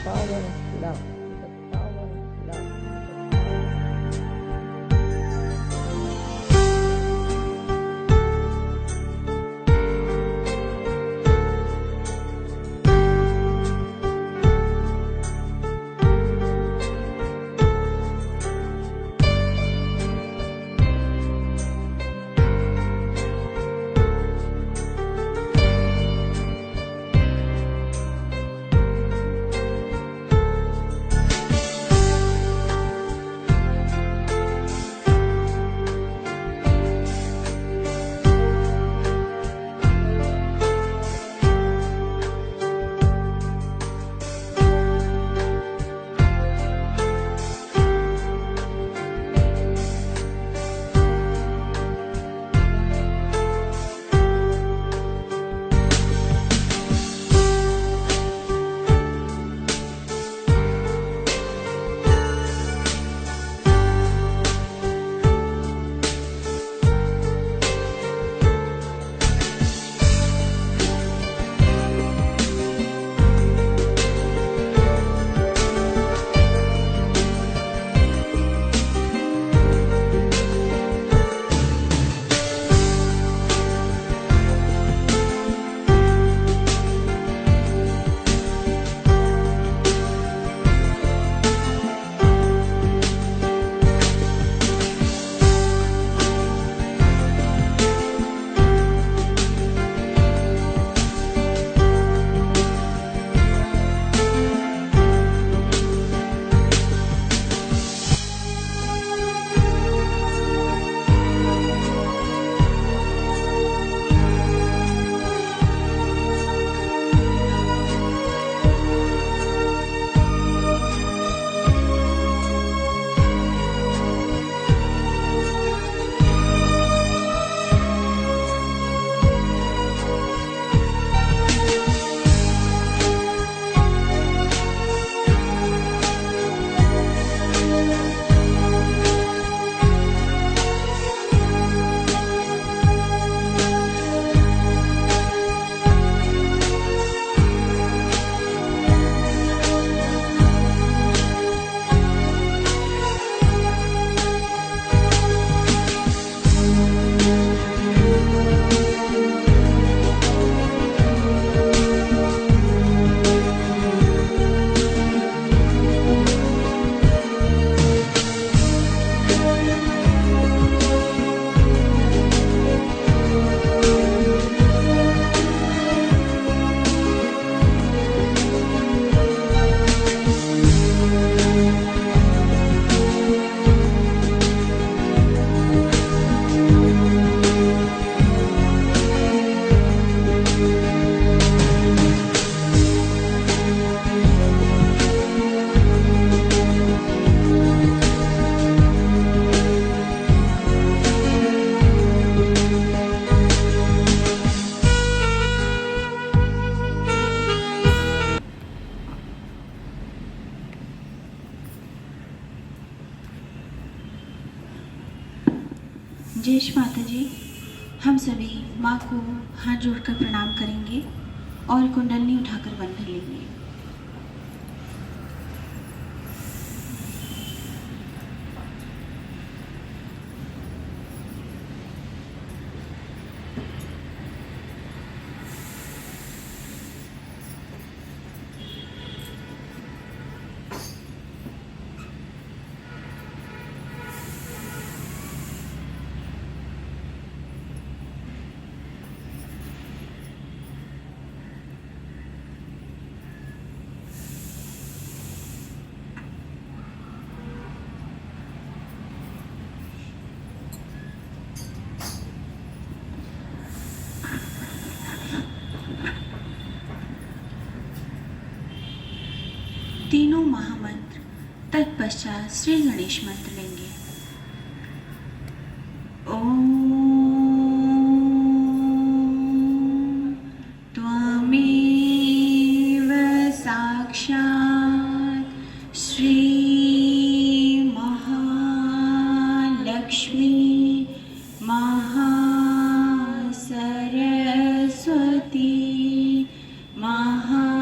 power of love, the power of love. Jayesh माता जी, हम सभी माँ को हाथ जोड़कर प्रणाम करेंगे और कुंडलनी उठाकर बंधन लेंगे। तीनों महामंत्र तत्पश्चात श्री गणेश मंत्र लेंगे। ओम त्वमेव साक्षात् श्री महालक्ष्मी महासरस्वती महाकाली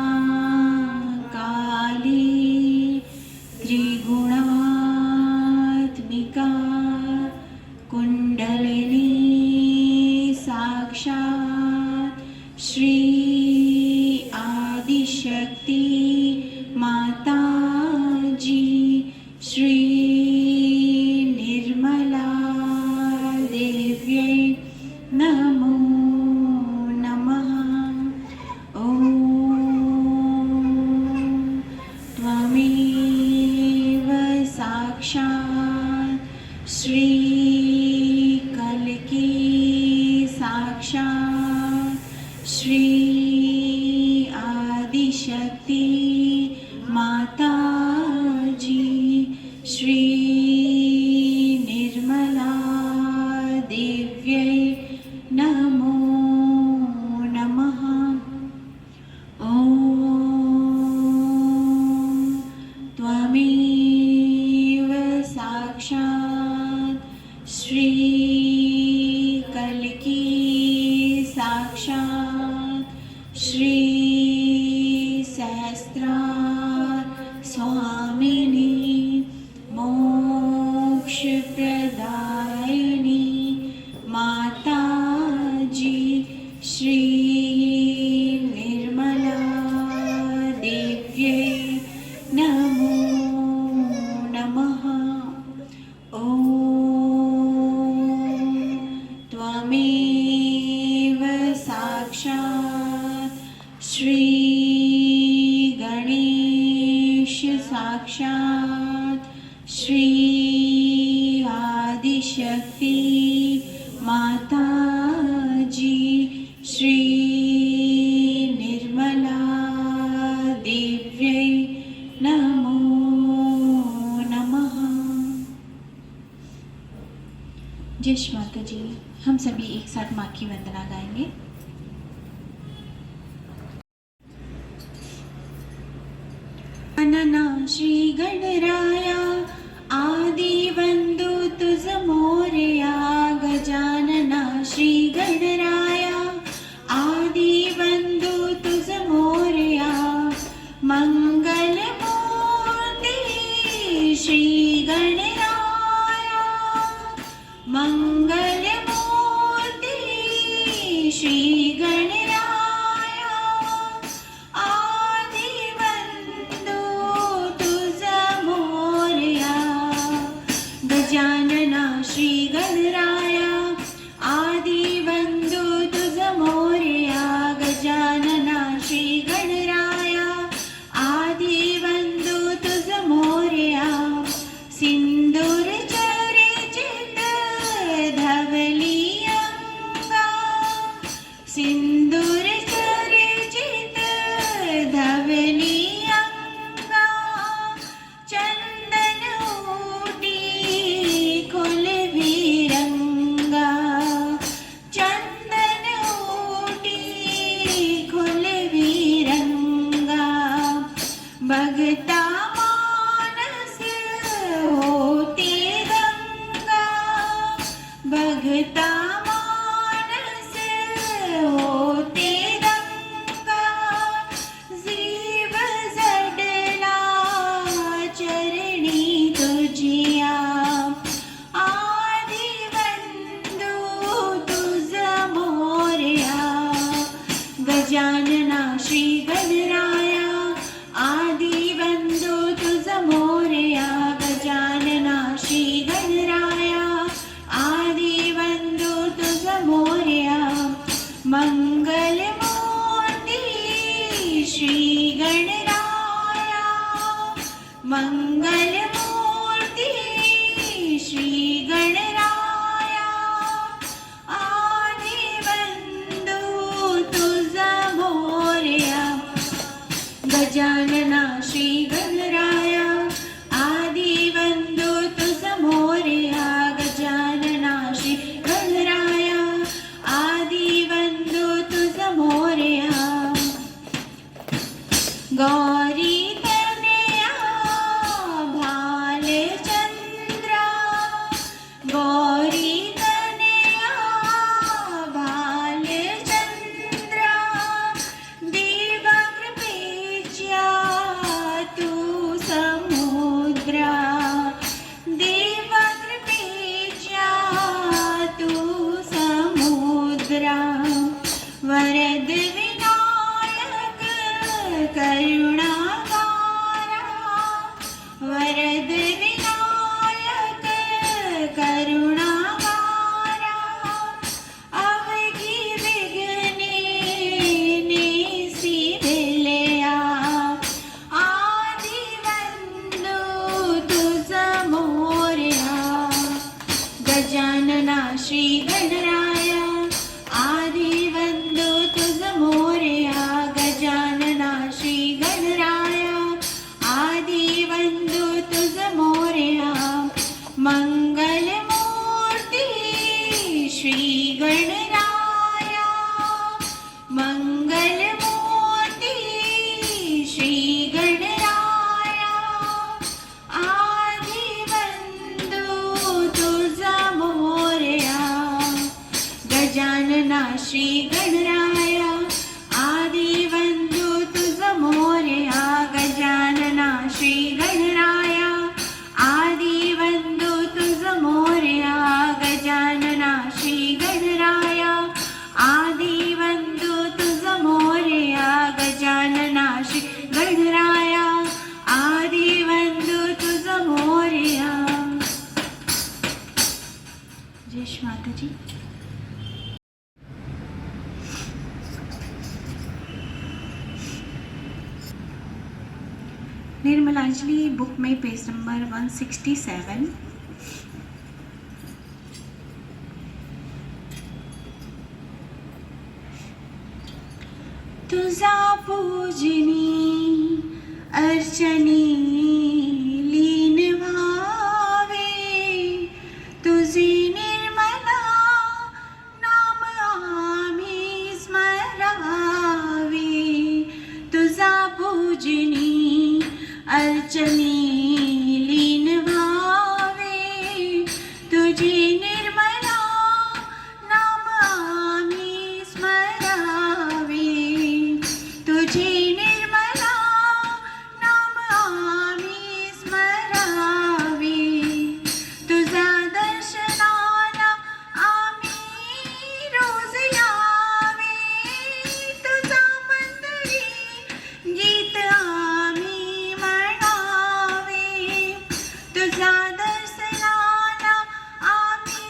साक्षात् श्री आदिशक्ति माता जी श्री निर्मला देव्यै नमो नमः। जय माता जी। हम सभी एक साथ माँ की वंदना गाएंगे। गजानना श्री गणराया आदि बंधु तुझ मोरया। गजानना श्री गणराया आदि बंधु तुझ मोरया। मंगल मूर्ति श्री गणराया। मंगल मूर्ति श्री गणराया। गजानना श्री गणराया आदि बंधु तुझ मोरया। गजानना श्री गणराया आदि बंधु तुझ मोरया। सिंदूर चर्चित धवली अंगा। सिंदूर चर्चित धवली अंगा। चंदन ऊटी खुल भिरंगा। चंदन ऊटी खुल भिरंगा। भगता मानस होते गंगा। भगता मानस होते गंगा। जीव जडला चरणी तुझिया। आदि बंधु तुझ मोरया। गजानना श्री गणराया आदि बंधु तुझ मोरया। गजानना श्री गणराया आदि बंधु तुझ मोरया। मंगल मूर्ति श्री गणराया। मंगल मूर्ति श्री गणराया। आदि बंधु तुझ मोरया। गजानना श्री गणराया आदि बंधु तुझ मोरया। गजानना श्री गणराया आदि बंधु तुझ मोरया। गौरी तनया भालचंद्रा। गौरी तनया भालचंद्रा। देवकृपेच्या तू समुद्रा। देवकृपेच्या तू समुद्रा। वरद विनायक करुणाकारा। वरद विनायक करुणाकारा। अवघी विघ्ने नेसिविल्या। आदि बंधु तुझ मोरया। गजानना श्री गणराया आदि बंधु तुझ मोरया। गजानना श्री गणराया आदि बंधु तुझ मोरया। मंगल मूर्ति श्री गणराया। मंगल मूर्ति श्री गणराया। आदि बंधु तुझ मोरया। गजानना श्री गणराया आदि बंधु तुझ मोरया। गजानना श्री गणराया आदि बंधु तुझ मोरया। गजानना श्री गणराया आदि बंधु तुझ मोरया। गजानना श्री गणराया आदि बंधु तुझ मोरया। जय माता जी। निर्मलांजलि बुक में पेज नंबर 167। तुझा पूजनी अर्चनी लीन भावे, तुझी निर्मला नाम आम्ही स्मरावे। तुझा पूजनी अर्चनी लीन भावे, तुझी निर्मला नाम आम्ही स्मरावे। तुझी निर्मला नाम आम्ही स्मरावे। तुझा दर्शनाला आम्ही रोज यावे, तुझा मंदिरी गीत आम्ही म्हणावे। तुझा दर्शनाला आम्ही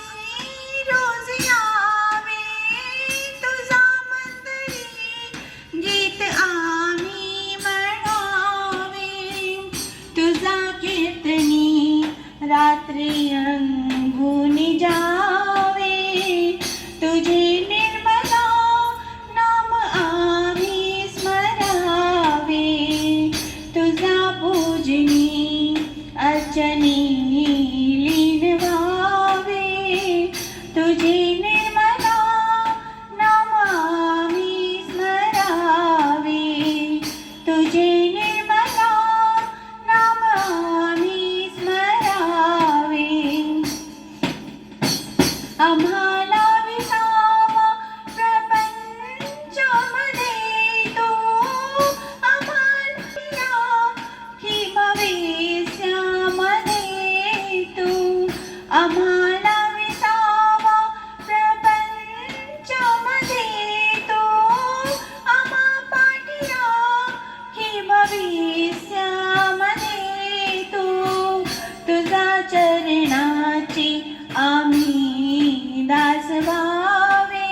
रोज यावे, तुझा मंदिरी गीत आम्ही म्हणावे। तुझा कीर्तनी रात्री अंगुनी जावे, तुझी निर्मला नाम आम्ही स्मरावे। तुझा पूजनी अर्चनी लीन व्हावे, तुझी निर्मला नाम आम्ही स्मरावे। तुझी निर्मला नाम आम्ही स्मरावे। आम्हाला विसावा प्रपंचामध्ये तू, आम्हाला ही भविष्यामध्ये तू। आम्हाला विसावा प्रपंचामध्ये तू, आम्हा पाठीला ही भविष्यामध्ये तू। तुझा चरणाची आम्ही दास व्हावे,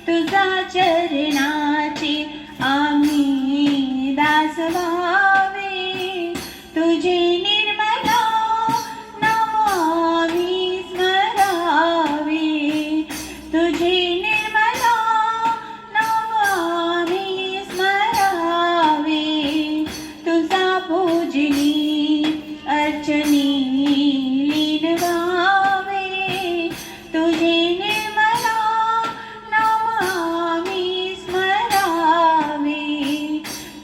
तुझा चरणाची आम्ही दास व्हावे। तुझी निर्मला नाम आम्ही स्मरावे, तुझी निर्मला नाम आम्ही स्मरावे। तुझा पूजनी अर्चनी लीन व्हावे, तुझी निर्मला नाम आम्ही स्मरावे।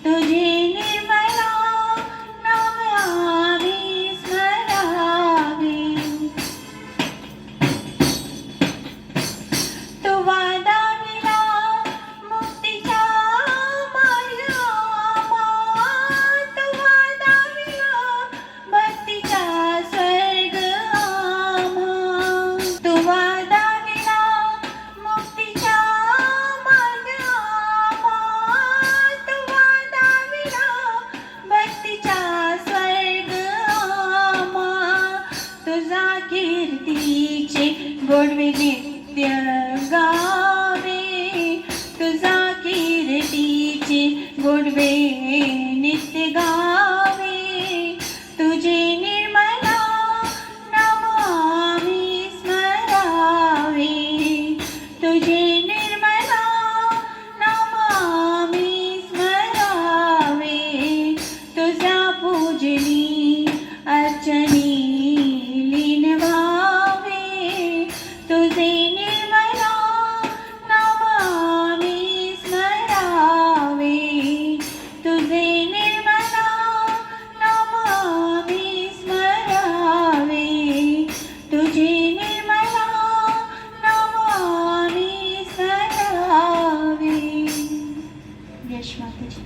तुझी निर्मला नाम आम्ही स्मरावे। तू वादाविला मुक्तीचा मार्ग आम्हा, तू वादाविला भक्तीचा स्वर्ग आम्हा। तू वादाविला मुक्तीचा मार्ग आम्हा, तू वादाविला भक्तीचा स्वर्ग आम्हा। तुझा कीर्तीचे गोडवे नित्य गावे, तुझा कीर्तीचे गोडवे नित्य गावे। तुझी निर्मला नाम आम्ही स्मरावे, तुझी निर्मला नाम आम्ही स्मरावे। तुझा पूजनी अर्चनी लीन व्हावे, तुझे निर्मला नाम आम्ही स्मरावे। तुझे निर्मला नाम आम्ही स्मरावे, तुझे निर्मला नाम आम्ही स्मरावे। यश माताजी।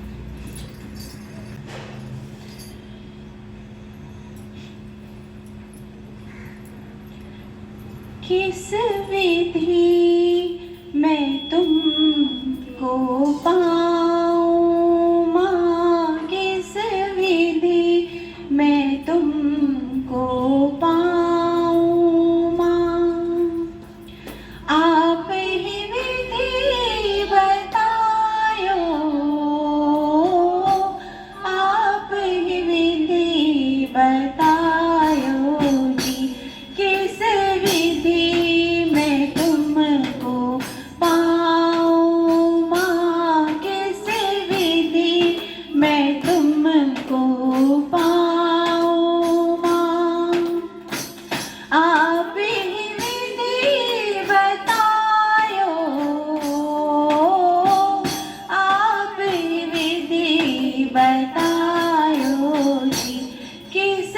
किस विधि मैं तुमको पाऊँ माँ, किस विधि मैं तुमको पाऊँ माँ। आप ही विधि बतायो, आप ही बतायो जी, किस विधि मैं तुमको पाऊँ माँ, किस विधि मैं तुमको पाऊँ माँ। आप ही विधि बतायो, आप ही विधि बतायो जी, किस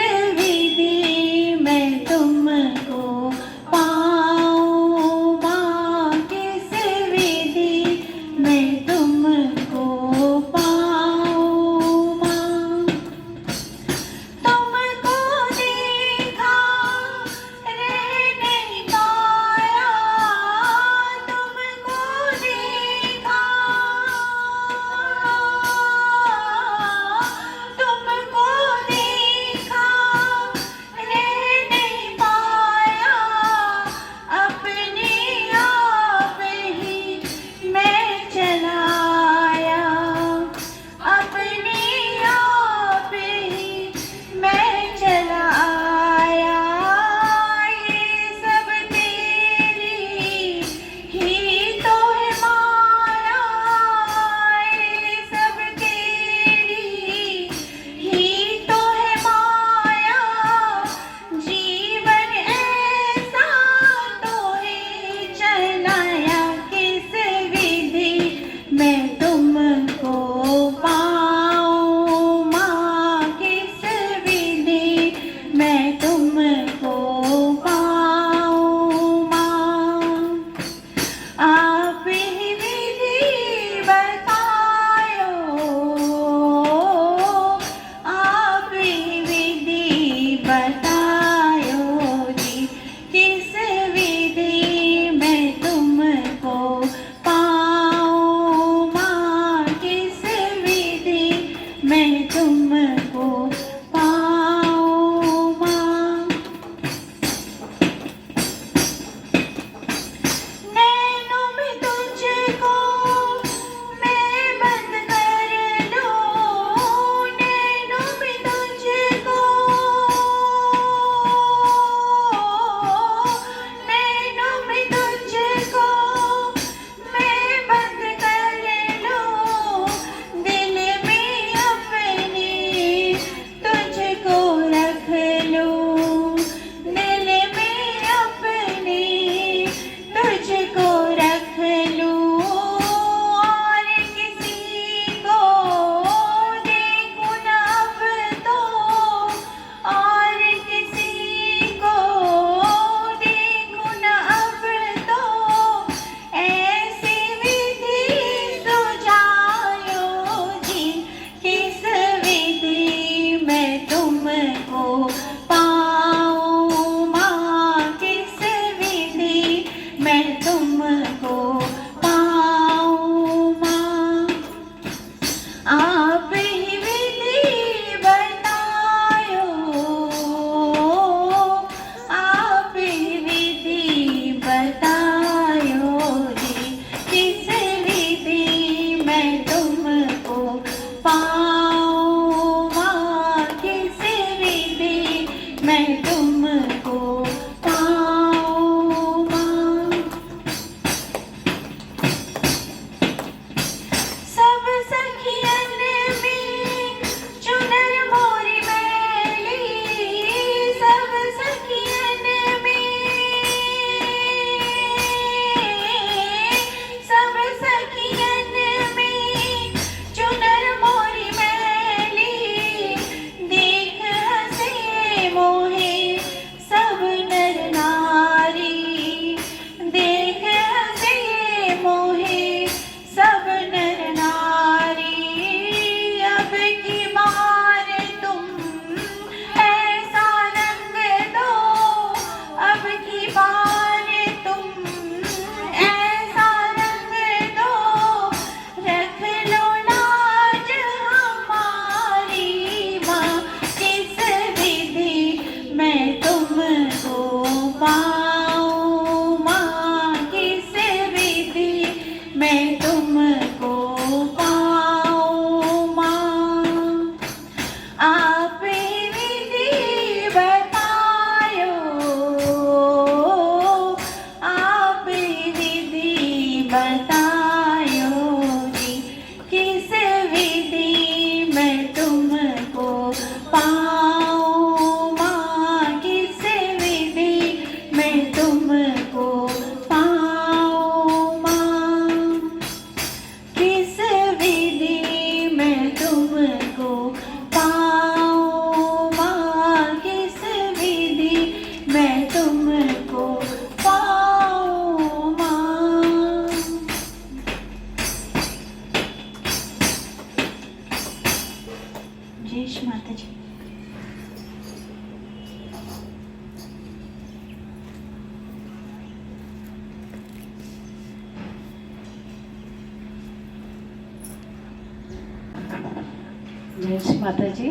माता जी,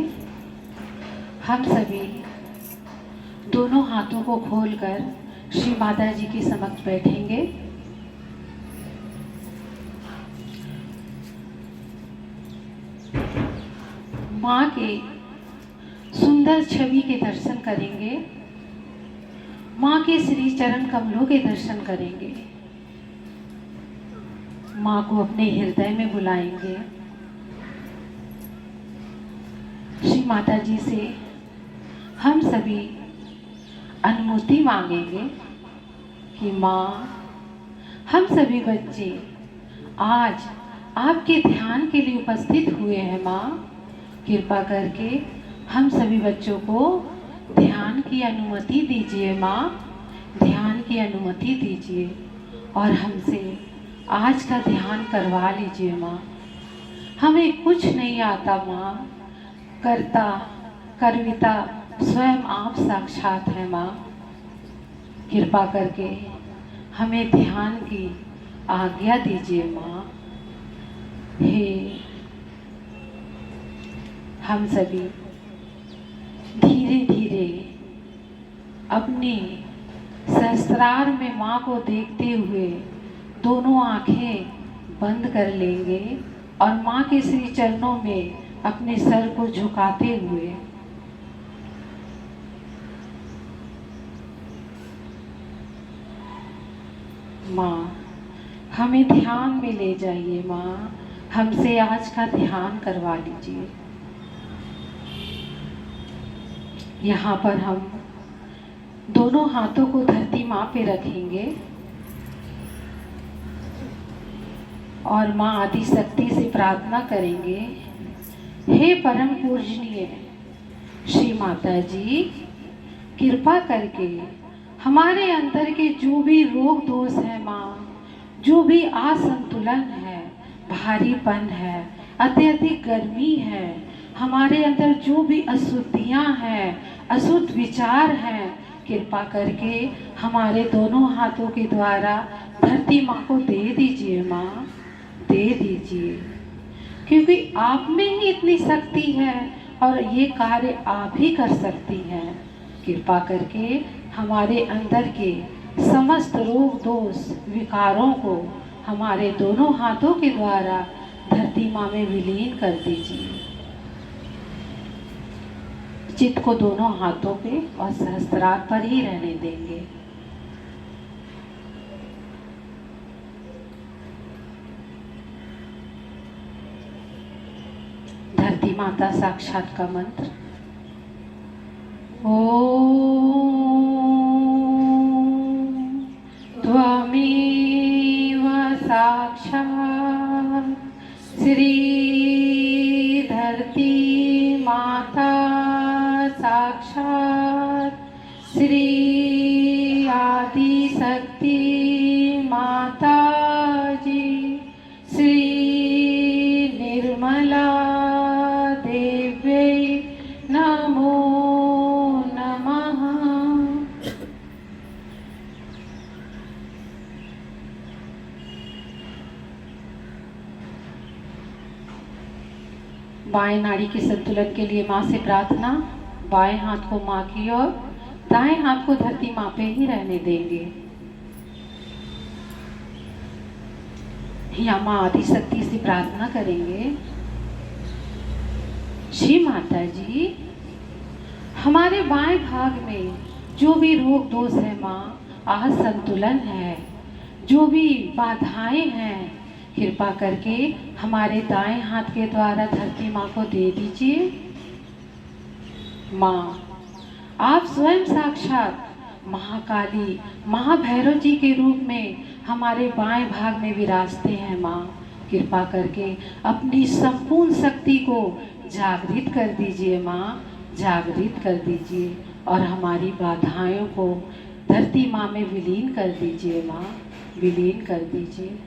हम सभी दोनों हाथों को खोलकर श्री माता जी के समक्ष बैठेंगे। माँ के सुंदर छवि के दर्शन करेंगे, माँ के श्री चरण कमलों के दर्शन करेंगे, माँ को अपने हृदय में बुलाएंगे। श्री माता जी से हम सभी अनुमति मांगेंगे कि माँ, हम सभी बच्चे आज आपके ध्यान के लिए उपस्थित हुए हैं। माँ, कृपा करके हम सभी बच्चों को ध्यान की अनुमति दीजिए। माँ, ध्यान की अनुमति दीजिए और हमसे आज का ध्यान करवा लीजिए। माँ, हमें कुछ नहीं आता माँ, कर्ता कर्विता स्वयं आप साक्षात हैं। माँ, कृपा करके हमें ध्यान की आज्ञा दीजिए। माँ, हे हम सभी धीरे धीरे अपने सहस्त्रार में माँ को देखते हुए दोनों आंखें बंद कर लेंगे और माँ के श्री चरणों में अपने सर को झुकाते हुए माँ, हमें ध्यान में ले जाइए। माँ, हमसे आज का ध्यान करवा लीजिए। यहाँ पर हम दोनों हाथों को धरती माँ पे रखेंगे और माँ आदि शक्ति से प्रार्थना करेंगे, हे परम पूजनीय श्री माता जी, कृपा करके हमारे अंदर के जो भी रोग दोष है माँ, जो भी असंतुलन है, भारीपन है, अत्यधिक गर्मी है, हमारे अंदर जो भी अशुद्धियाँ हैं, अशुद्ध विचार हैं, कृपा करके हमारे दोनों हाथों के द्वारा धरती माँ को दे दीजिए। माँ, दे दीजिए, क्योंकि आप में ही इतनी शक्ति है और ये कार्य आप ही कर सकती हैं। कृपा करके हमारे अंदर के समस्त रोग दोष विकारों को हमारे दोनों हाथों के द्वारा धरती माँ में विलीन कर दीजिए। चित्त को दोनों हाथों पे और सहस्त्रार पर ही रहने देंगे। धरती माता साक्षात का मंत्र, ओम त्वमेव साक्षात् श्री धरती माता साक्षात श्री आदि शक्ति माता जी, श्री निर्मला देव्यै नमो नमः। बाएं नाड़ी के संतुलन के लिए माँ से प्रार्थना। बाएं हाथ को माँ की ओर, दाएं हाथ को धरती माँ पे ही रहने देंगे। या माँ आदि शक्ति से प्रार्थना करेंगे, श्री माता जी, हमारे बाएं भाग में जो भी रोग दोष है माँ, असंतुलन है, जो भी बाधाएं हैं, कृपा करके हमारे दाएं हाथ के द्वारा धरती माँ को दे दीजिए। माँ, आप स्वयं साक्षात महाकाली महाभैरव जी के रूप में हमारे बाएं भाग में विराजते हैं। माँ, कृपा करके अपनी संपूर्ण शक्ति को जागृत कर दीजिए। माँ, जागृत कर दीजिए और हमारी बाधाओं को धरती माँ में विलीन कर दीजिए। माँ, विलीन कर दीजिए।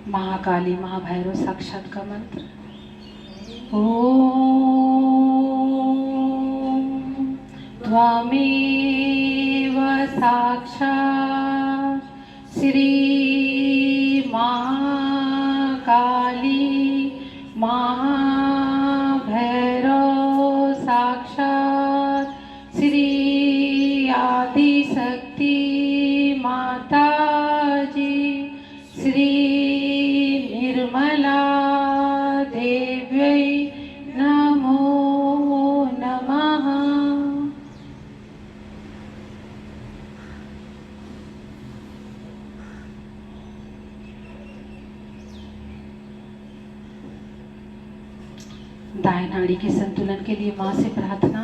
महाकाली महाभैरव साक्षात का मंत्र, ओम त्वमेव साक्षात् श्री काली महाभैरव साक्षात श्री आदिशक्ति माता जी श्री निर्मला देव्यै नमो नमः। दाएं नाड़ी के संतुलन के लिए माँ से प्रार्थना।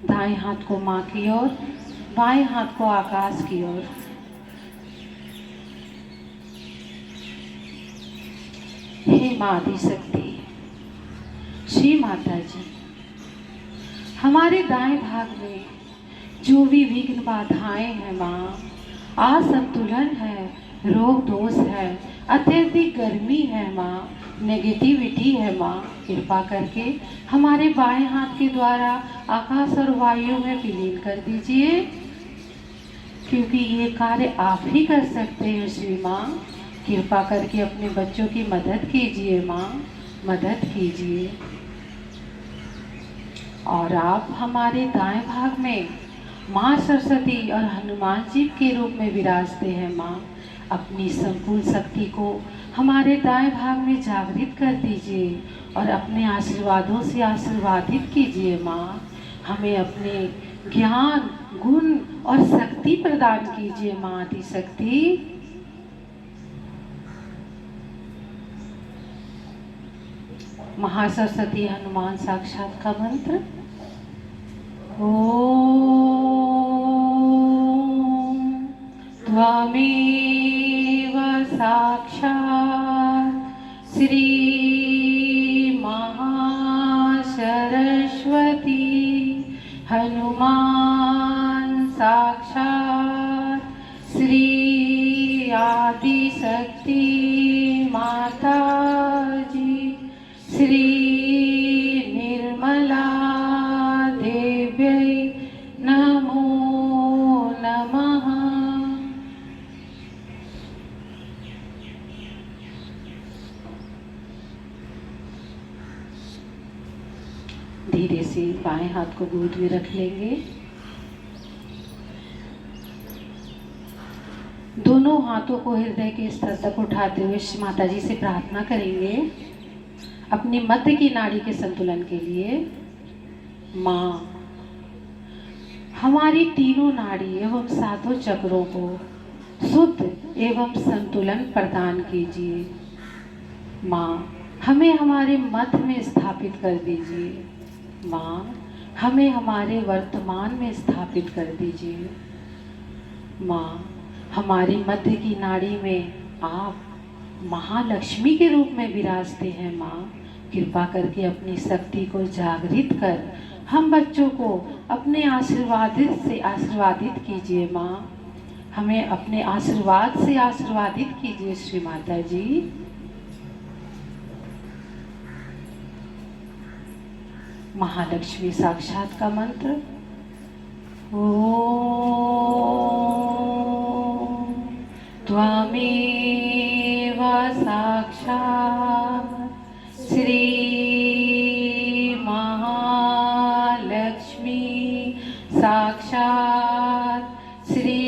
दाएं हाथ को माँ की ओर, बाएं हाथ को आकाश की ओर। हे माँ आदिशक्ति, श्री माता जी, हमारे दाएं भाग में जो भी विघ्न बाधाएं हैं माँ, असंतुलन है, रोग दोष है, अत्यधिक गर्मी है माँ, नेगेटिविटी है माँ, कृपा करके हमारे बाएं हाथ के द्वारा आकाश और वायु में विलीन कर दीजिए, क्योंकि ये कार्य आप ही कर सकते हैं श्री माँ। कृपा करके अपने बच्चों की मदद कीजिए माँ, मदद कीजिए। और आप हमारे दाएं भाग में माँ सरस्वती और हनुमान जी के रूप में विराजते हैं माँ। अपनी संपूर्ण शक्ति को हमारे दाएं भाग में जागृत कर दीजिए और अपने आशीर्वादों से आशीर्वादित कीजिए माँ। हमें अपने ज्ञान, गुण और शक्ति प्रदान कीजिए माँ आदिशक्ति। महासरस्वती हनुमान साक्षात का मंत्र। ओम त्वमेव साक्षात् श्री महासरस्वती हनुमान साक्षात् श्री आदिशक्ति माता जी श्री निर्मला देव्यै नमो नमः। धीरे से बाएं हाथ को गोद में रख लेंगे। दोनों हाथों को हृदय के स्तर तक उठाते हुए माता जी से प्रार्थना करेंगे अपनी मध्य की नाड़ी के संतुलन के लिए। माँ, हमारी तीनों नाड़ी एवं सातों चक्रों को शुद्ध एवं संतुलन प्रदान कीजिए। माँ, हमें हमारे मध्य में स्थापित कर दीजिए। माँ, हमें हमारे वर्तमान में स्थापित कर दीजिए। माँ, हमारी मध्य की नाड़ी में आप महालक्ष्मी के रूप में विराजते हैं माँ। कृपा करके अपनी शक्ति को जागृत कर हम बच्चों को अपने आशीर्वादित से आशीर्वादित कीजिए माँ। हमें अपने आशीर्वाद से आशीर्वादित कीजिए श्री माता जी। महालक्ष्मी साक्षात का मंत्र। ओम त्वमेव साक्षात् श्री महालक्ष्मी साक्षात् श्री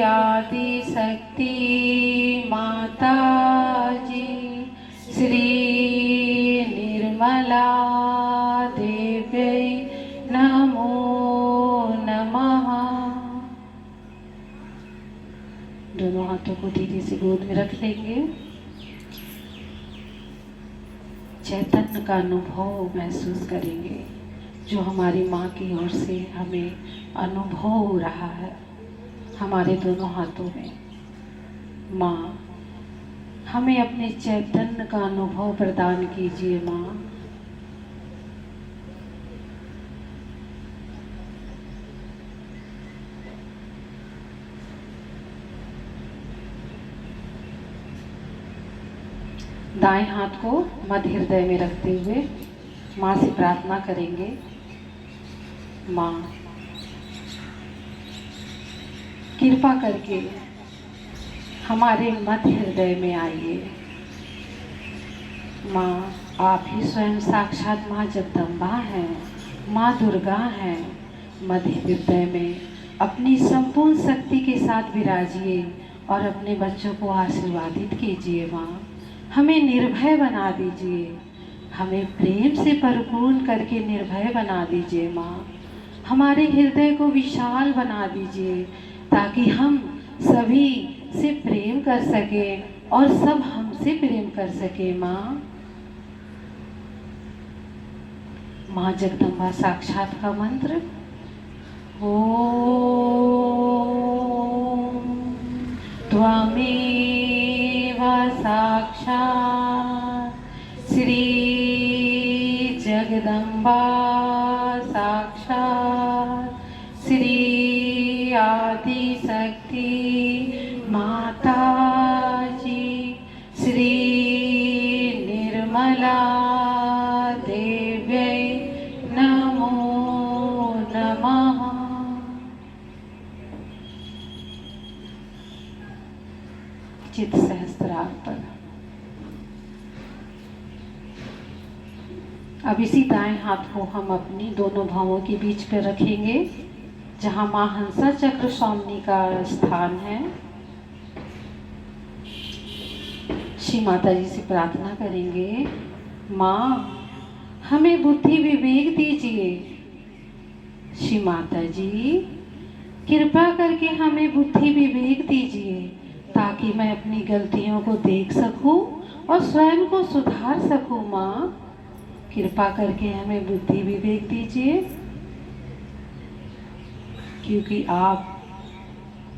आदिशक्ति माता जी श्री निर्मला देव्यै नमो नमः। दोनों हाथों को धीरे से गोद में रख लेंगे। चैतन्य का अनुभव महसूस करेंगे जो हमारी माँ की ओर से हमें अनुभव हो रहा है हमारे दोनों हाथों में। माँ, हमें अपने चैतन्य का अनुभव प्रदान कीजिए माँ। दाएं हाथ को मध्य हृदय में रखते हुए माँ से प्रार्थना करेंगे। माँ, कृपा करके हमारे मध्य हृदय में आइए। माँ, आप ही स्वयं साक्षात माँ जगदम्बा हैं, माँ दुर्गा हैं। मध्य हृदय में अपनी संपूर्ण शक्ति के साथ विराजिए और अपने बच्चों को आशीर्वादित कीजिए माँ। हमें निर्भय बना दीजिए, हमें प्रेम से परिपूर्ण करके निर्भय बना दीजिए माँ। हमारे हृदय को विशाल बना दीजिए ताकि हम सभी से प्रेम कर सकें और सब हमसे प्रेम कर सके माँ। माँ जगदम्बा साक्षात का मंत्र ओम त्वमेव साक्षात् श्री जगदम्बा साक्षात् श्री आदिशक्ति माता जी श्री निर्मला देव्यै नमो नमः। चित सहस्त्रार्पण। अब इसी दाएं हाथ को हम अपनी दोनों भौहों के बीच पे रखेंगे जहां मां हंसा चक्र स्वामिनी का स्थान है। श्री माता जी से प्रार्थना करेंगे, माँ हमें बुद्धि विवेक दीजिए। श्री माता जी कृपा करके हमें बुद्धि विवेक दीजिए ताकि मैं अपनी गलतियों को देख सकूं और स्वयं को सुधार सकूं। माँ कृपा करके हमें बुद्धि विवेक दीजिए, क्योंकि आप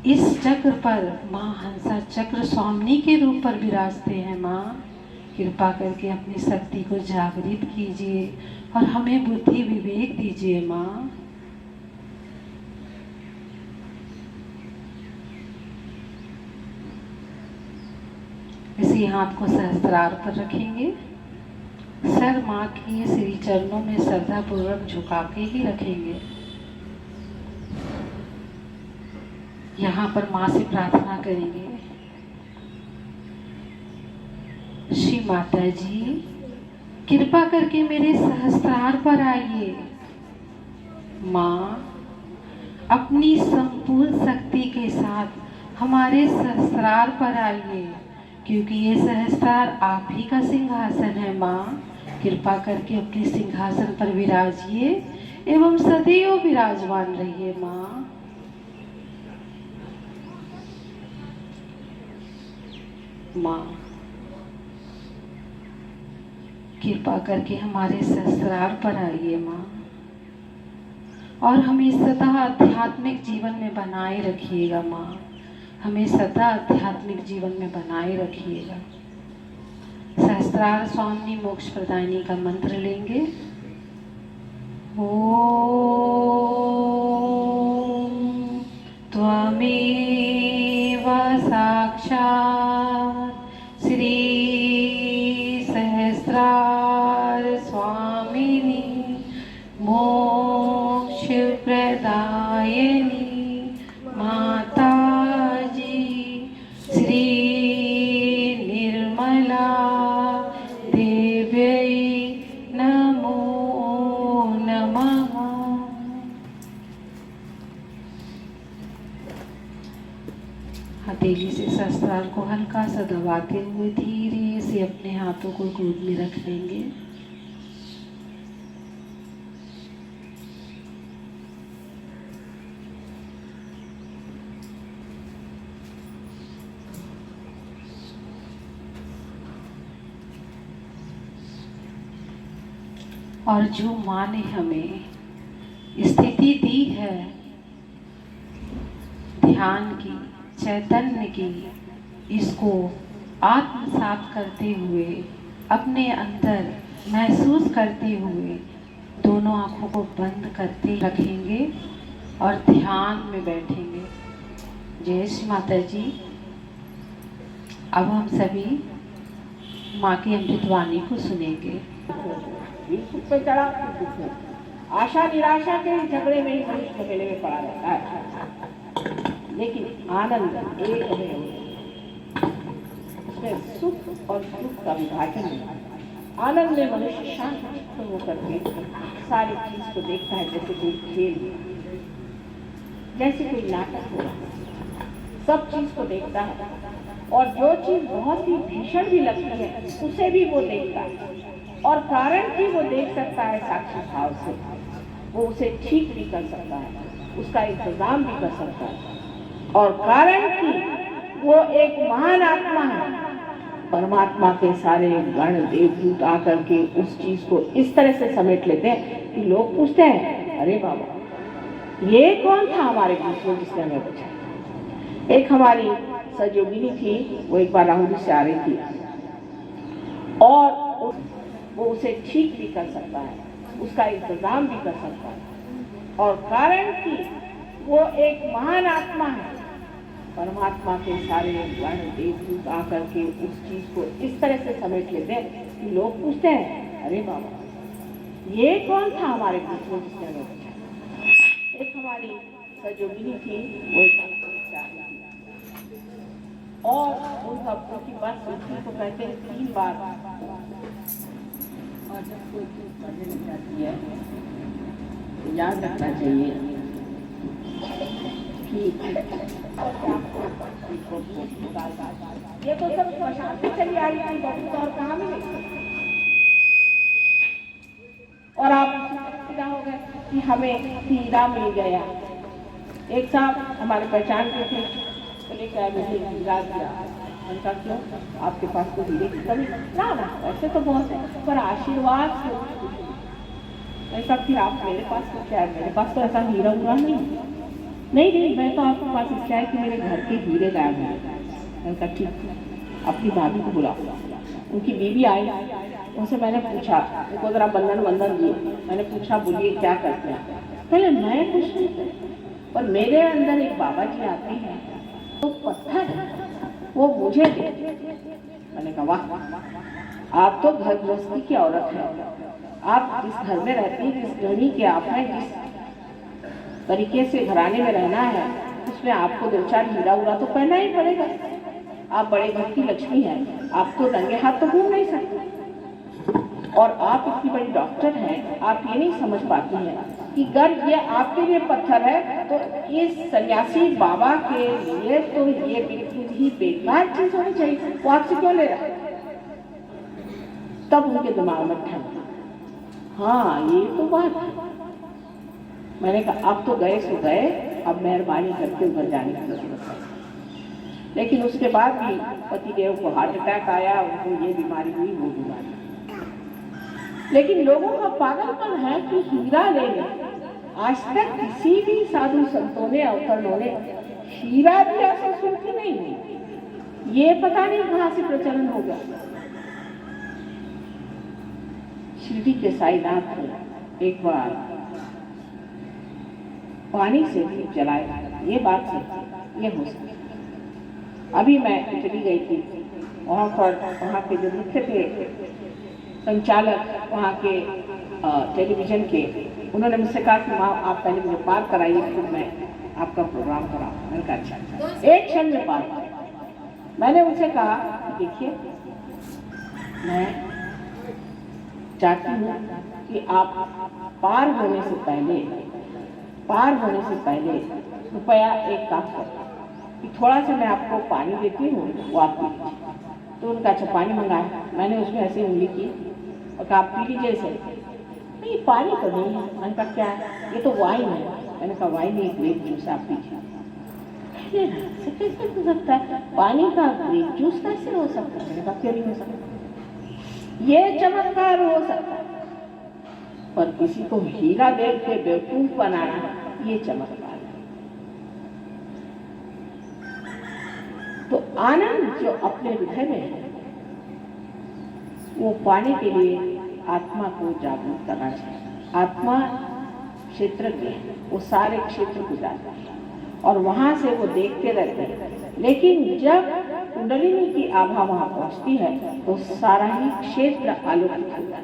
इस चक्र पर माँ हंसा चक्र स्वामिनी के रूप पर विराजते हैं। माँ कृपा करके अपनी शक्ति को जागृत कीजिए और हमें बुद्धि विवेक दीजिए। माँ इसी हाथ को सहस्त्रार पर रखेंगे, सर माँ के श्री चरणों में श्रद्धा पूर्वक झुका के ही रखेंगे। यहाँ पर माँ से प्रार्थना करेंगे, श्री माता जी कृपा करके मेरे सहस्त्रार पर आइए। माँ अपनी संपूर्ण शक्ति के साथ हमारे सहस्त्रार पर आइए, क्योंकि ये सहस्त्रार आप ही का सिंहासन है। माँ कृपा करके अपने सिंहासन पर विराजिए एवं सदैव विराजमान रहिए। माँ माँ कृपा करके हमारे सहस्त्रार पर आइए माँ, और हमें सदा आध्यात्मिक जीवन में बनाए रखिएगा। माँ हमें सदा आध्यात्मिक जीवन में बनाए रखिएगा। सहस्त्रार स्वामिनी मोक्ष प्रदायिनी का मंत्र लेंगे। ओम त्वमेव साक्षात् श्री सहस्त्रार स्वामिनी मोक्ष प्रदायिनी माता जी श्री निर्मला देव्यै नमो नमः। हथेली से सहस्त्रार को हल्का सा दबाते हुए धीरे से अपने हाथों को गोद में रख लेंगे। और जो माँ ने हमें स्थिति दी है ध्यान की, चैतन्य की, इसको आत्मसात करते हुए अपने अंदर महसूस करते हुए दोनों आँखों को बंद करते रखेंगे और ध्यान में बैठेंगे। जय श्री माता जी। अब हम सभी माँ की अमृतवाणी को सुनेंगे। सुख पे चढ़ा, आशा निराशा के झगड़े में ही मनुष्य झमेले में पड़ा रहता है, लेकिन आनंद एक है, उसमें सुख और दुख का विभाजन है। आनंद में मनुष्य शांत चित्त होकर के सारी चीज को देखता है, जैसे कोई खेल, जैसे कोई नाटक हो रहा है, सब चीज को देखता है। और जो चीज बहुत ही भीषण भी लगती है उसे भी वो देखता है, और कारण भी वो देख सकता है साक्षी भाव से, वो उसे ठीक भी कर सकता है, उसका इंतजाम भी कर सकता है। और कारण कि वो एक महान आत्मा है, परमात्मा के सारे गण देवदूत आकर के उस चीज को इस तरह से समेट लेते हैं कि लोग पूछते हैं, अरे बाबा ये कौन था हमारे बीच में जिसने हमें बचाया। एक हमारी सहयोगिनी थी, वो एक बार राहुल से आ रही थी, और वो उसे ठीक भी कर सकता है, उसका इंतजाम भी कर सकता है। और कारण कि वो एक महान आत्मा है, परमात्मा के सारे गण देवदूत आकर के उस चीज को इस तरह से समेट लेते हैं कि लोग पूछते हैं, अरे बाबा ये कौन था हमारे बीच में जिसने हमें बचाया। एक हमारी सहयोगिनी थी, वो एक और उनकी बात सुनने को कहते हैं 3 बार, और जब कोई चीज पढ़ने लग जाती है तो याद रखना चाहिए कि ये तो सब श्मशान से चली आ रही थी, और कहाँ मिले, और आप फिदा हो गए कि हमें हीरा मिल गया। एक साहब हमारे पहचान के थे, तो लेकर आए, मुझे हीरा दिया। उनका क्यों, आपके पास तो हीरे की कमी ना, वैसे तो बहुत है, पर आशीर्वाद से ऐसा, फिर आप मेरे पास तो क्या है, मेरे पास तो ऐसा हीरा हुआ नहीं, मैं तो आपके पास इसलिए है कि मेरे घर के हीरे गायब हैं। उनका ठीक, अपनी भाभी को बुलाओ। उनकी बीवी आई, उनसे मैंने पूछा, उनको जरा बंधन दिए, मैंने पूछा बोलिए क्या करते हैं। पहले मैं कुछ नहीं करती, पर मेरे अंदर एक बाबा जी आते हैं, तो पत्थर वो मुझे दे। मैंने कहा वाह, आप तो घर गृहस्थी की औरत है, आप जिस घर में रहती हैं, जिस गृहिणी के आप हैं, जिस तरीके से घराने में रहना है, उसमें आपको 2-4 हीरा उड़ा तो पहना ही पड़ेगा। आप बड़े घर की लक्ष्मी हैं, आप तो नंगे हाथ तो घूम नहीं सकते। और आप इतनी बड़ी डॉक्टर हैं, आप ये नहीं समझ पाती हैं कि गर्भ ये आपके लिए पत्थर है, तो इस सन्यासी बाबा के लिए तो ये बिल्कुल ही बेकार चीज होनी चाहिए, वो आपसे क्यों ले रहा है। तब उनके दिमाग में ठंड, हाँ ये तो बात है। मैंने कहा अब तो गए सो गए, अब मेहरबानी करके उधर जाने की जरूरत है। लेकिन उसके बाद भी पतिदेव को हार्ट अटैक आया, उनको ये बीमारी हुई, वो बीमारी। लेकिन लोगों का पागलपन है कि हीरा ले लें। आज तक किसी भी साधु संतों ने, अवतरणों ने हीरा भी ऐसा सुनती नहीं हुई। ये पता नहीं कहाँ से प्रचलन हो गया। शिरडी के साईनाथ ने एक बार पानी से दीप जलाया, ये बात सही, ये हो सकती। अभी मैं इटली गई थी, वहाँ पर वहाँ के जो मुख्य थे संचालक वहाँ के टेलीविजन के, उन्होंने मुझसे कहा कि माँ आप पहले मुझे पार कराइए, फिर मैं आपका प्रोग्राम कराऊँ। मैंने कहा अच्छा। एक क्षण में पार कराया। मैंने उनसे कहा देखिए, मैं चाहती हूँ कि आप पार होने से पहले कृपया एक काम करें कि थोड़ा सा मैं आपको पानी देती हूँ, वो आप पी लीजिए। तो उनका अच्छा पानी मंगाया, मैंने उसमें ऐसे उंगली की और कहा आप पी लीजिए इसे। नहीं पानी तो नहीं है। मैंने कहा क्या है, ये तो वाइन है। मैंने कहा वाइन नहीं, ग्रेप जूस आप पीजिए। कैसे हो सकता है, पानी का ग्रेप जूस कैसे हो सकता है। मैंने कहा क्यों नहीं हो सकता, ये चमत्कार हो सकता है, पर किसी को हीरा देख के बेवकूफ बनाना ये चमत्कार है। तो आनंद जो अपने हृदय में है, वो पाने के लिए आत्मा को जागरूक करना चाहिए। आत्मा क्षेत्र के वो सारे क्षेत्र को जाता है और वहां से वो देखते रहते हैं। लेकिन जब कुंडलिनी की आभा वहां पहुंचती है तो सारा ही क्षेत्र आलोकित होता है,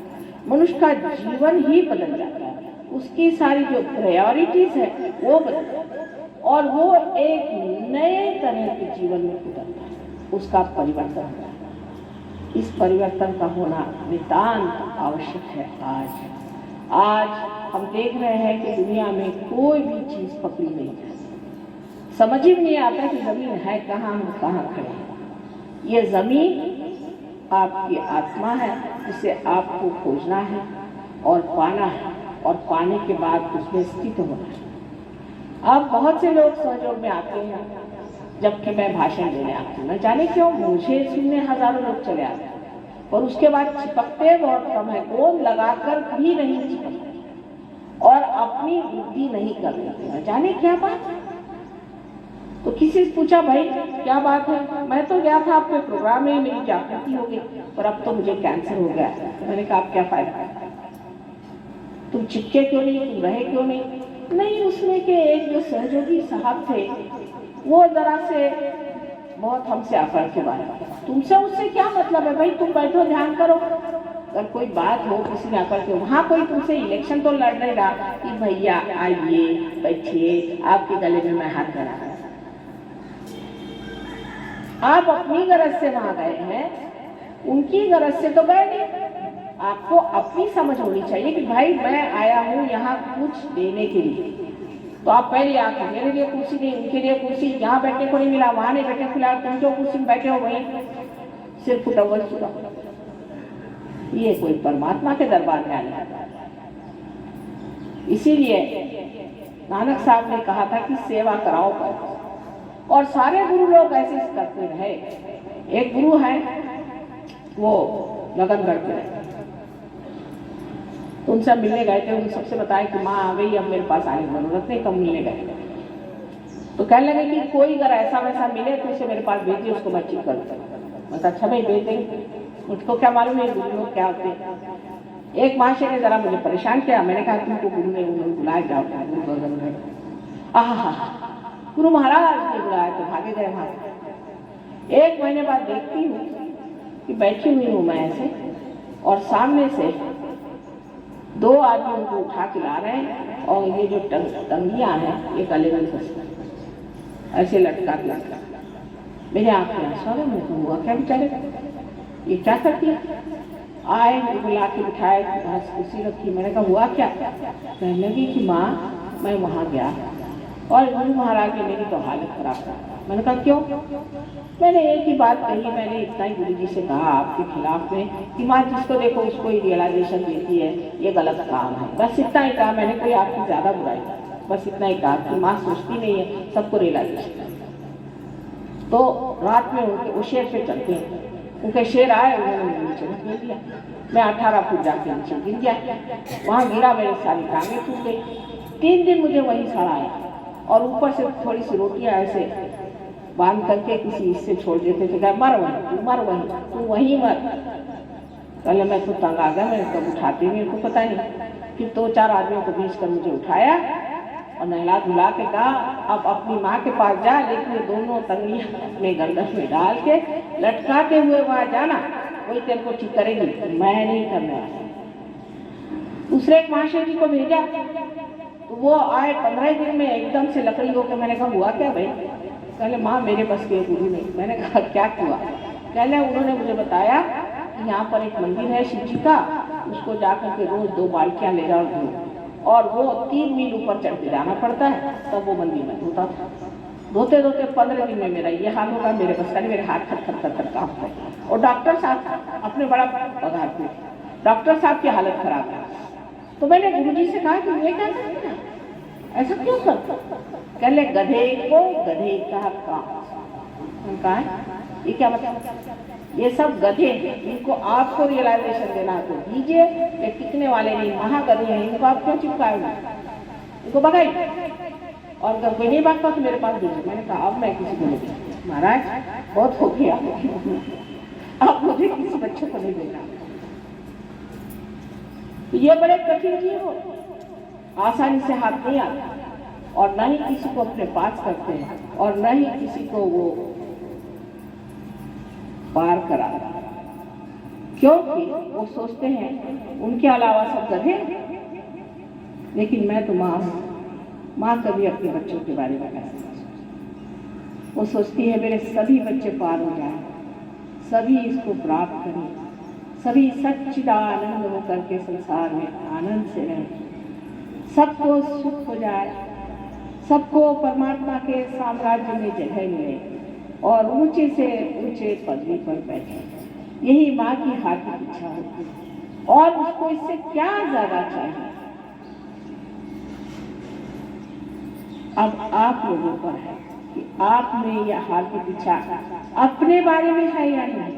मनुष्य का जीवन ही बदल जाता है, उसकी सारी जो प्रायोरिटीज है वो बदल जाती है और वो एक नए तरह के जीवन में उतरता है, उसका परिवर्तन होता है। इस परिवर्तन का होना नितांत आवश्यक है। आज हम देख रहे हैं कि दुनिया में कोई भी चीज़ पकड़ी नहीं जाती। समझ ही नहीं आता कि ज़मीन है कहाँ, हम कहाँ खड़े हैं। ये ज़मीन आपकी आत्मा है, जिसे आपको खोजना है और पाना है, और पाने के बाद उसमें स्थित होना है। अब बहुत से लोग सहयोग में आते हैं, जबकि मैं भाषण देने आती हूँ, न जाने क्यों मुझे सुनने हजारों लोग चले आते हैं, और उसके बाद चिपकते बहुत कम है। गोंद लगाकर भी नहीं चिपकते और अपनी वृद्धि नहीं कर लेते, न जाने क्या बात है। तो किसी से पूछा, भाई क्या बात है? मैं तो गया था आपके प्रोग्राम में, मेरी जागृति हो गई, और अब तो मुझे कैंसर हो गया। तो मैंने कहा, आप क्या फायदा, तुम चिपके क्यों नहीं, तुम रहे क्यों नहीं? नहीं, उसमें के एक जो सहयोगी साहब थे, वो जरा से बहुत हमसे आकर के बात, तुमसे उससे क्या मतलब है भाई, तुम बैठो ध्यान करो। अगर कोई बात हो किसी ने आकर के, वहाँ कोई तुमसे इलेक्शन तो लड़ नहीं रहा कि भैया आइए बैठिए, आपके गले में मैं हाथ लगा। आप अपनी गरज से वहाँ गए हैं, उनकी गरज से तो गए नहीं। आपको अपनी समझ होनी चाहिए कि भाई मैं आया हूँ यहाँ कुछ देने के लिए। तो आप पहले आके मेरे लिए कुर्सी नहीं, उनके लिए कुर्सी, यहाँ बैठने को नहीं मिला, वहाँ नहीं बैठने को मिला, तुम जो कुर्सी में बैठे हो वहीं सिर फुटा हुआ चुका। ये कोई परमात्मा के दरबार में आने। इसीलिए नानक साहब ने कहा था कि सेवा कराओ पर, और सारे गुरु लोग ऐसे करते रहे। एक गुरु है, वो लगनगढ़ के, तो उनसे मिलने गए थे। उन सबसे बताया कि माँ आ गई, अब मेरे पास आने की जरूरत नहीं, कब मिलने गए। तो कहने लगे कि कोई अगर ऐसा वैसा मिले तो उसे मेरे पास भेजिए, उसको मैं ठीक कर दूँ। मैं अच्छा भाई भेज देंगे, मुझको क्या मालूम है गुरु लोग क्या होते हैं। एक महाशय ने जरा मुझे परेशान किया। मैंने कहा तुमको गुरु ने बुलाया, जाओ गुरु। गुरु महाराज ने बुलाया तो भागे गए वहाँ। एक महीने बाद देखती हूँ कि बैठी हुई हूँ मैं ऐसे, और सामने से दो आदमी उनको उठा के ला रहे हैं, और ये जो टंगियाँ हैं ये गले में फंसी ऐसे लटका के लटका। मेरे आँखें आंसू आ गए। मुझे हुआ क्या बेचारे, ये क्या करती है? आए, बुला के बिठाए, कुर्सी रखी। मैंने कहा हुआ क्या? कहने लगी कि माँ मैं वहाँ गया और गुरु महाराज ने मेरी तो हालत खराब कर। मैंने कहा क्यों? मैंने एक ही बात कही, मैंने इतना ही गुरु जी से कहा आपके खिलाफ में कि माँ जिसको देखो उसको ही रियलाइजेशन देती है, ये गलत काम है। बस इतना ही कहा मैंने, कोई आपकी ज़्यादा बुराई, बस इतना ही कहा कि माँ सोचती नहीं है, सबको रियलाइजेशन। तो रात में उनके वो शेर पे चलते हैं, उनके शेर आए, उन्होंने नीचे गिर दिया। मैं 18 फुट जाके नीचे गिर गया, वहाँ गिरा, मेरी सारी टांगें टूट गई। 3 दिन मुझे वहीं सड़ाया, और ऊपर से थोड़ी सी रोटियाँ ऐसे बांध करके किसी हिस्से छोड़ देते थे, मर वहीं, तू मर वहीं, तू वहीं मर। पहले मैं तो तंग आ गया, मैंने कब उठाती, मेरे को पता नहीं। फिर 2-4 आदमियों को बीच कर मुझे उठाया और नहला धुला के कहा अब अपनी माँ के पास जा, लेकिन दोनों तंगियाँ अपने गर्दन में डाल के लटकाते हुए वहाँ जाना, वही तेरे को ठीक करेगी, मैं नहीं करने वाला। दूसरे एक महाशय जी को भेजा, तो वो आए 15 दिन में एकदम से लकड़ी होकर। मैंने कहा हुआ क्या भाई? कहले माँ मेरे बस के गुरु नहीं। मैंने कहा क्या हुआ? कहले उन्होंने मुझे बताया कि यहाँ पर एक मंदिर है शिव जी का, उसको जाकर के रोज 2 बाल्टियाँ ले जाओ धो, और वो 3 मील ऊपर चढ़ के जाना पड़ता है, तब वो मंदिर में धोता था। धोते धोते 15 दिन में मेरा ये हाल होगा, मेरे बस का नहीं, मेरे हाथ थर काम है। और डॉक्टर साहब अपने बड़ा पगार पे, डॉक्टर साहब की हालत खराब है। तो मैंने गुरुजी से कहा कि ये क्या करते हैं, ऐसा क्यों करते? कहले गधे को गधे का काम। कहा ये क्या मतलब? ये सब गधे हैं, इनको आपको रियलाइजेशन देना तो दीजिए, ये टिकने वाले नहीं, महागधे हैं, इनको आप क्यों चिपकाए? इनको भगाइए, और अगर कोई नहीं भागता तो मेरे पास भेजिए। मैंने कहा अब मैं किसी को नहीं, महाराज बहुत हो गया, आप मुझे किसी बच्चे को नहीं भेजना। ये बड़े कठिन जीव हो, आसानी से हाथ नहीं आता, और न ही किसी को अपने पास करते हैं, और न ही किसी को वो पार करा, क्योंकि वो सोचते हैं उनके अलावा सब गधे। लेकिन मैं तो माँ हूँ, माँ कभी अपने बच्चों के बारे में कैसे? वो सोचती है मेरे सभी बच्चे पार हो जाएं, सभी इसको प्राप्त करें, सभी सच्चिदानंद होकर के संसार में आनंद से रहें, सबको सुख हो जाए, सबको परमात्मा के साम्राज्य में जगह मिले और ऊंचे से ऊंचे पदवी पर बैठे। यही माँ की हार्दिक इच्छा होती है और उसको इससे क्या ज्यादा चाहिए। अब आप लोगों पर है कि आप में यह हार्दिक इच्छा अपने बारे में है या नहीं।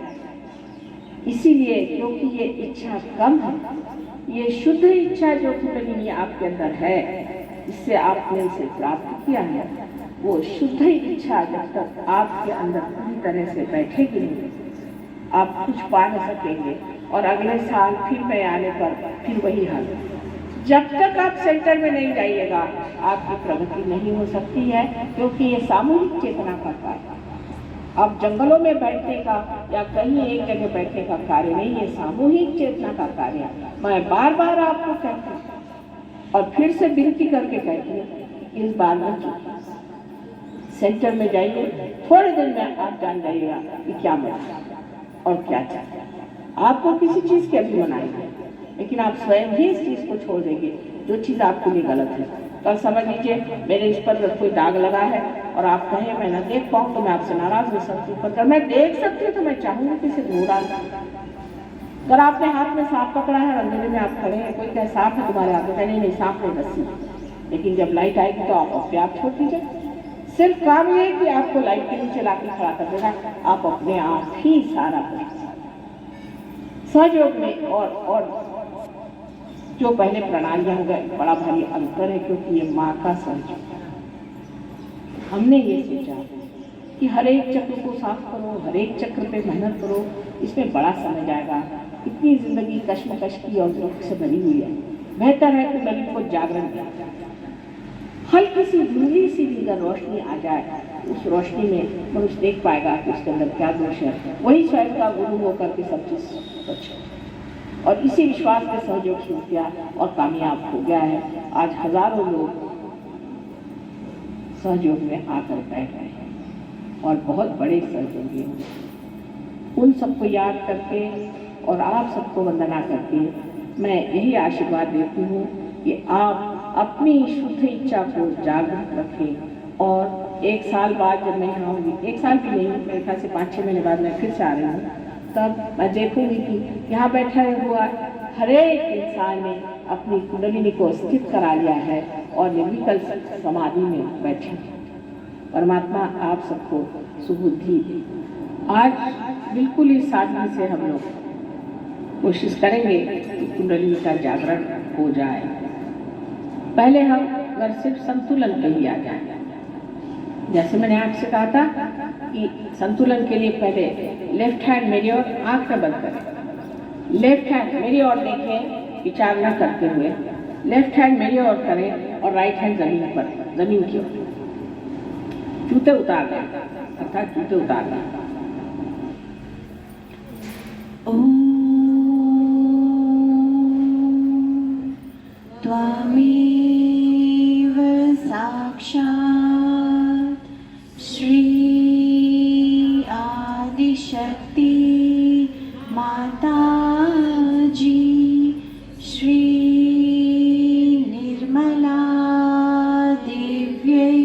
इसीलिए क्योंकि ये इच्छा कम है, ये शुद्ध इच्छा जो कुंडलिनी आपके अंदर है, इससे आपने इसे प्राप्त किया है, वो शुद्ध इच्छा जब तक आपके अंदर पूरी तरह से बैठेगी नहीं, आप कुछ पा नहीं सकेंगे। और अगले साल फिर मैं आने पर फिर वही हाल। जब तक आप सेंटर में नहीं जाइएगा आपकी प्रगति नहीं हो सकती है, क्योंकि ये सामूहिक चेतना का कार्य। अब जंगलों में बैठने का या कहीं एक जगह बैठने का कार्य नहीं, ये सामूहिक चेतना का कार्य है। मैं बार बार आपको कहती हूँ और फिर से विनती करके कहती हूँ, इस बार में सेंटर में जाइए, थोड़े दिन में आप जान जाइएगा कि क्या मिला और क्या चाहिए। आपको किसी चीज की अभी मनाएंगे, लेकिन आप स्वयं ही इस चीज को छोड़ देंगे जो चीज आपके लिए गलत है। कल समझ लीजिए मेरे इस पर कोई दाग लगा है और आप कहें मैं ना देख पाऊँ तो मैं आपसे नाराज हो सकती हूँ, पर मैं देख सकती हूँ तो मैं चाहूंगी कि इसे धो डालना। अगर आपने हाथ में सांप पकड़ा है, अंधेरे में आप खड़े हैं, कोई कहे सांप है तुम्हारे हाथ में, नहीं सांप नहीं रस्सी, लेकिन जब लाइट आएगी तो आप अपने आप छोड़ दीजिए। सिर्फ काम ये कि आपको लाइट के नीचे लाके खड़ा कर देगा, आप अपने आप ही सारा कर सहयोग में। और जो पहले प्रणालियां हो गए, बड़ा भारी अंतर है, क्योंकि ये माँ का सहयोग। हमने ये सोचा कि हर एक चक्र को साफ करो, हर एक चक्र पे मेहनत करो, इसमें बड़ा समय जाएगा। इतनी जिंदगी कश्मकश की और दुख से भरी हुई है, बेहतर है कि मन को जागरण किया जाए। हल्की सी धुंधली सी भी अगर रोशनी आ जाए, उस रोशनी में मनुष्य देख पाएगा कि उसके अंदर क्या दोष है, वही स्वयं का गुरु होकर के सब चीज बचे। और इसी विश्वास के सहयोग शुरू किया और कामयाब हो गया है। आज हजारों लोग सहयोग में आकर बैठ गए हैं और बहुत बड़े सहयोगी हैं। उन सबको याद करके और आप सबको वंदना करके मैं यही आशीर्वाद देती हूँ कि आप अपनी शुद्ध इच्छा को जागृत रखें। और एक साल बाद जब मैं यहाँ होंगी, एक साल भी नहीं, मेरे ख्याल से 5-6 महीने बाद मैं फिर से आ रही हूँ, तब मैं देखूंगी कि यहाँ बैठा हुआ हर एक इंसान ने अपनी कुंडलिनी को स्थित करा लिया है और निर्विकल्प समाधि में बैठे। परमात्मा आप सबको सुबुद्धि दे। आज बिल्कुल इस साधना से हम लोग कोशिश करेंगे कि कुंडलिनी का जागरण हो जाए। पहले हम अगर सिर्फ संतुलन पे ही आ जाए, जैसे मैंने आपसे कहा था कि संतुलन के लिए पहले लेफ्ट हैंड मेरी ओर, आंख में बंद करें, लेफ्ट हैंड मेरी ओर देखें विचार न करते हुए, लेफ्ट हैंड मेरी ओर करें और राइट हैंड जमीन पर, जमीन की ओर। जूते उतार दें, अर्थात जूते उतार दें। त्वमेव साक्षात् श्री आदिशक्ति माता जी, श्री निर्मला देव्यै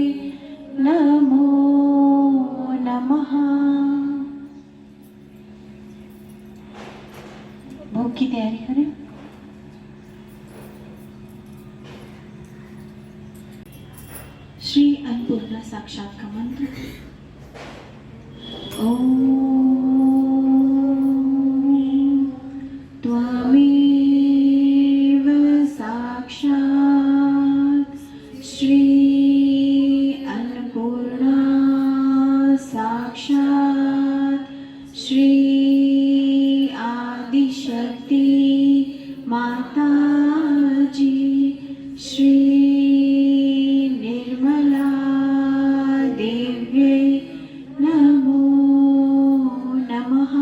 नमो नमः। भोग की तैयारी करें। श्री अन्नपूर्णा साक्षात का मंत्र। ओम त्वमेव साक्षात् श्री अन्नपूर्णा साक्षात् श्री आदिशक्ति माता जी, श्री निर्मला देव्यै नमो नमः।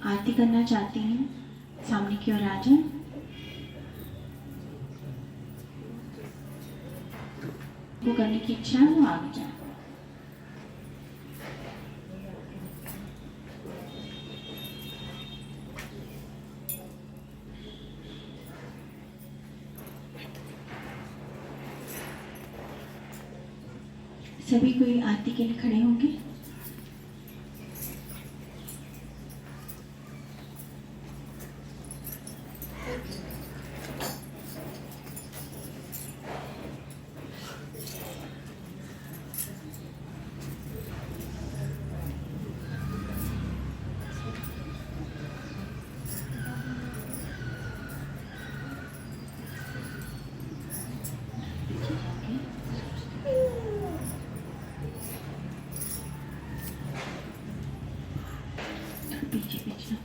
आरती करना चाहती हूँ। सामने की ओर आ जाए। वो करने की इच्छा है वो आगे जाए। सभी कोई आरती के लिए खड़े होंगे। पीछे पीछे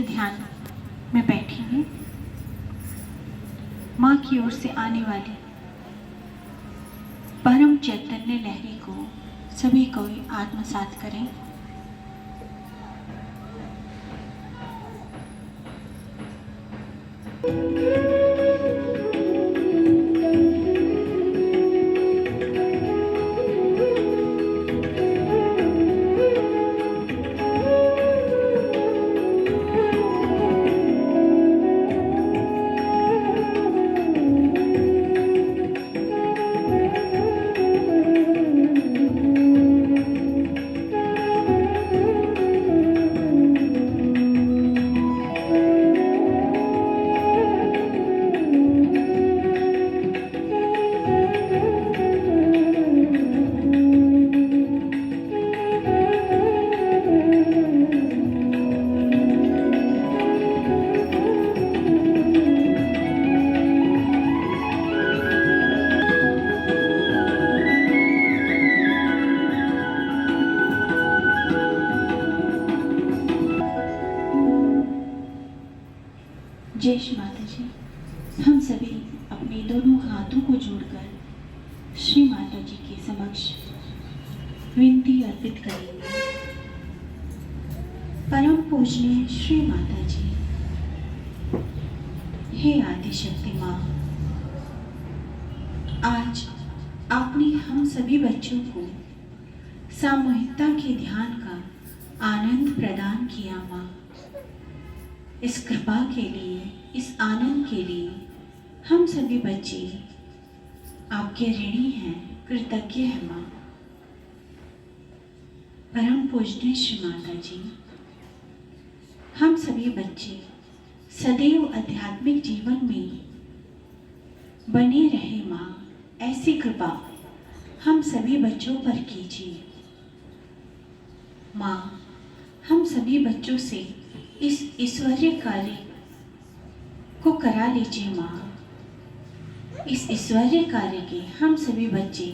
ध्यान में बैठेंगे। माँ की ओर से आने वाली परम चैतन्य लहरी को सभी कोई आत्मसात करें। जय श्री माता जी। हम सभी अपने दोनों हाथों को जोड़कर श्री माता जी के समक्ष विनती अर्पित करेंगे। परम पूजनीय श्री माता जी, हे आदि शक्ति माँ, आज आपने हम सभी बच्चों को सामूहिकता के ध्यान का आनंद प्रदान किया माँ। इस कृपा के लिए, इस आनंद के लिए हम सभी बच्चे आपके ऋणी हैं, कृतज्ञ हैं माँ। परम पूजनीय श्री माता जी, हम सभी बच्चे सदैव आध्यात्मिक जीवन में बने रहे माँ। ऐसी कृपा हम सभी बच्चों पर कीजिए माँ। हम सभी बच्चों से इस ईश्वरीय कार्य को करा लीजिए माँ। इस ईश्वरीय कार्य के हम सभी बच्चे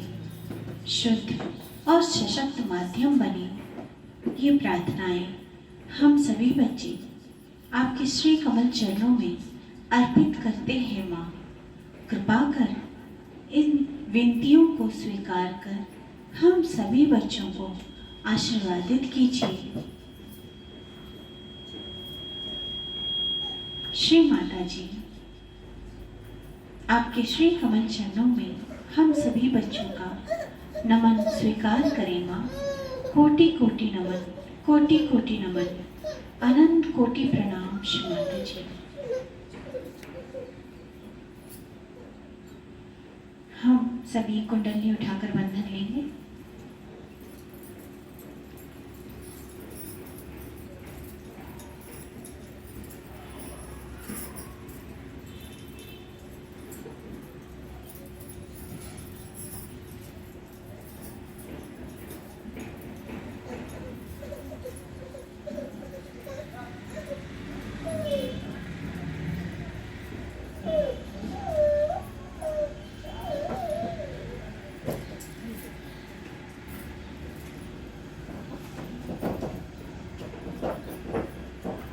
शुद्ध और सशक्त माध्यम बने, ये प्रार्थनाएं हम सभी बच्चे आपके श्री कमल चरणों में अर्पित करते हैं माँ। कृपा कर इन विनतियों को स्वीकार कर हम सभी बच्चों को आशीर्वादित कीजिए। श्री माता जी, आपके श्री कमल चरणों में हम सभी बच्चों का नमन स्वीकार करें माँ। कोटि कोटि नमन, कोटि कोटि नमन। अनंत कोटि प्रणाम श्री माता जी। हम सभी कुंडली उठाकर बंधन लेंगे।